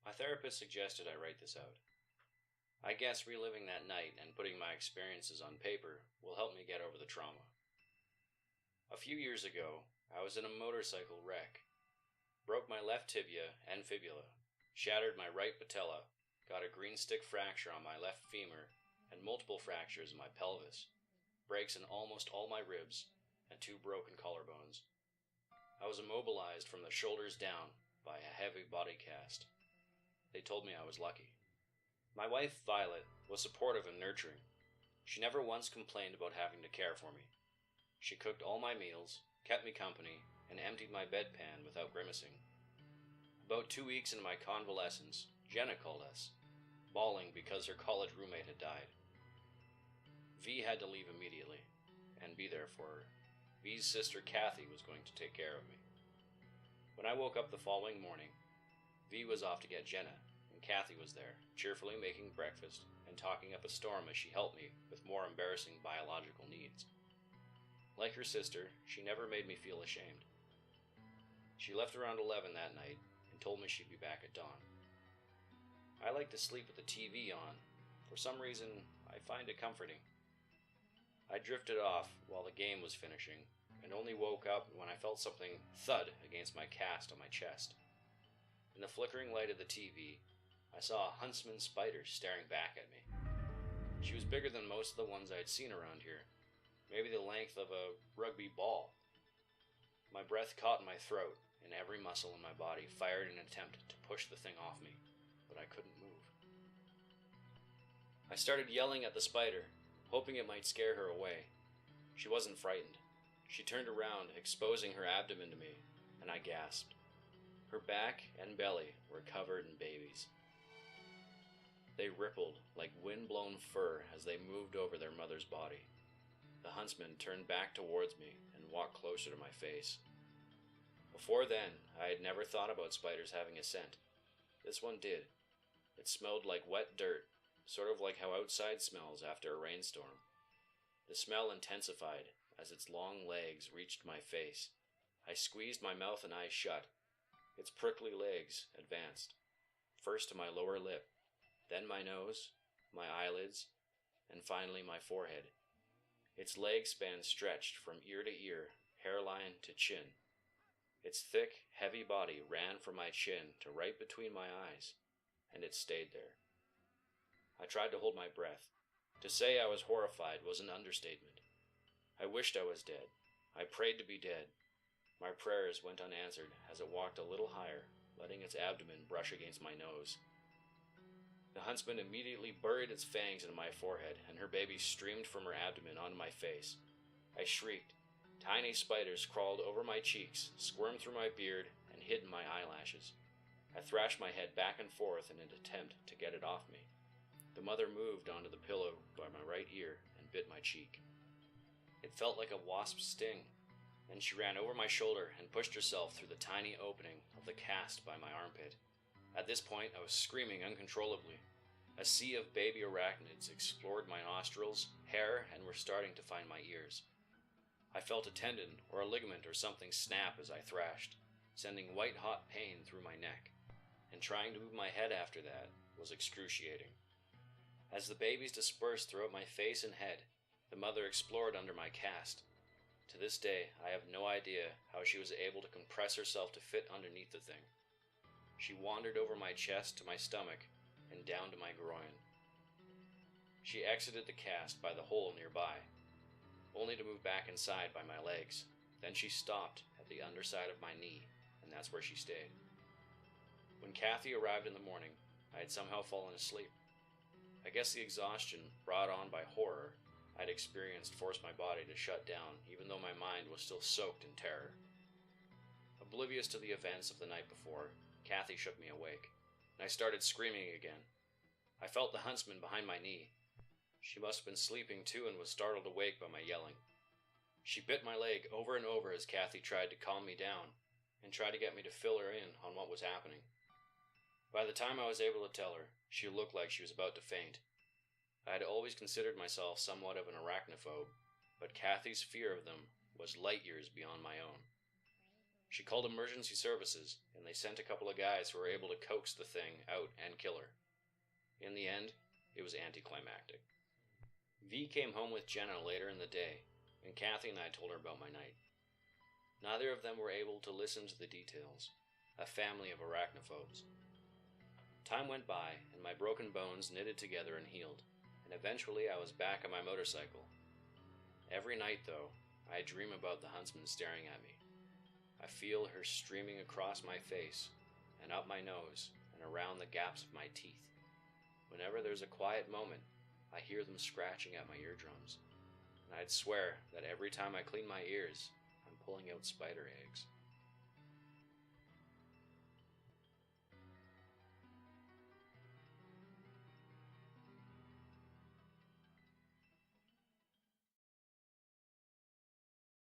My therapist suggested I write this out. I guess reliving that night and putting my experiences on paper will help me get over the trauma. A few years ago, I was in a motorcycle wreck. Broke my left tibia and fibula, shattered my right patella, got a green stick fracture on my left femur, and multiple fractures in my pelvis, breaks in almost all my ribs, and 2 broken collarbones. I was immobilized from the shoulders down by a heavy body cast. They told me I was lucky. My wife, Violet, was supportive and nurturing. She never once complained about having to care for me. She cooked all my meals, kept me company, and emptied my bedpan without grimacing. About 2 weeks into my convalescence, Jenna called us, bawling because her college roommate had died. V had to leave immediately, and be there for her. V's sister Kathy was going to take care of me. When I woke up the following morning, V was off to get Jenna, and Kathy was there, cheerfully making breakfast and talking up a storm as she helped me with more embarrassing biological needs. Like her sister, she never made me feel ashamed. She left around 11 that night and told me she'd be back at dawn. I like to sleep with the TV on. For some reason, I find it comforting. I drifted off while the game was finishing and only woke up when I felt something thud against my cast on my chest. In the flickering light of the TV, I saw a huntsman spider staring back at me. She was bigger than most of the ones I had seen around here, maybe the length of a rugby ball. My breath caught in my throat, and every muscle in my body fired in an attempt to push the thing off me, but I couldn't move. I started yelling at the spider, hoping it might scare her away. She wasn't frightened. She turned around, exposing her abdomen to me, and I gasped. Her back and belly were covered in babies. They rippled like wind-blown fur as they moved over their mother's body. The huntsman turned back towards me and walked closer to my face. Before then, I had never thought about spiders having a scent. This one did. It smelled like wet dirt, sort of like how outside smells after a rainstorm. The smell intensified as its long legs reached my face. I squeezed my mouth and eyes shut. Its prickly legs advanced, first to my lower lip, then my nose, my eyelids, and finally my forehead. Its leg span stretched from ear to ear, hairline to chin. Its thick, heavy body ran from my chin to right between my eyes, and it stayed there. I tried to hold my breath. To say I was horrified was an understatement. I wished I was dead. I prayed to be dead. My prayers went unanswered as it walked a little higher, letting its abdomen brush against my nose. The huntsman immediately buried its fangs into my forehead, and her baby streamed from her abdomen onto my face. I shrieked. Tiny spiders crawled over my cheeks, squirmed through my beard, and hid in my eyelashes. I thrashed my head back and forth in an attempt to get it off me. The mother moved onto the pillow by my right ear and bit my cheek. It felt like a wasp's sting. Then she ran over my shoulder and pushed herself through the tiny opening of the cast by my armpit. At this point, I was screaming uncontrollably. A sea of baby arachnids explored my nostrils, hair, and were starting to find my ears. I felt a tendon or a ligament or something snap as I thrashed, sending white-hot pain through my neck, and trying to move my head after that was excruciating. As the babies dispersed throughout my face and head, the mother explored under my cast. To this day, I have no idea how she was able to compress herself to fit underneath the thing. She wandered over my chest to my stomach and down to my groin. She exited the cast by the hole nearby, only to move back inside by my legs. Then she stopped at the underside of my knee, and that's where she stayed. When Kathy arrived in the morning, I had somehow fallen asleep. I guess the exhaustion brought on by horror I'd experienced forced my body to shut down, even though my mind was still soaked in terror. Oblivious to the events of the night before, Kathy shook me awake, and I started screaming again. I felt the huntsman behind my knee. She must have been sleeping too and was startled awake by my yelling. She bit my leg over and over as Kathy tried to calm me down and tried to get me to fill her in on what was happening. By the time I was able to tell her, she looked like she was about to faint. I had always considered myself somewhat of an arachnophobe, but Kathy's fear of them was light years beyond my own. She called emergency services, and they sent a couple of guys who were able to coax the thing out and kill her. In the end, it was anticlimactic. V came home with Jenna later in the day, and Kathy and I told her about my night. Neither of them were able to listen to the details. A family of arachnophobes. Time went by, and my broken bones knitted together and healed, and eventually I was back on my motorcycle. Every night, though, I dream about the huntsman staring at me. I feel her streaming across my face, and up my nose, and around the gaps of my teeth. Whenever there's a quiet moment, I hear them scratching at my eardrums, and I'd swear that every time I clean my ears, I'm pulling out spider eggs.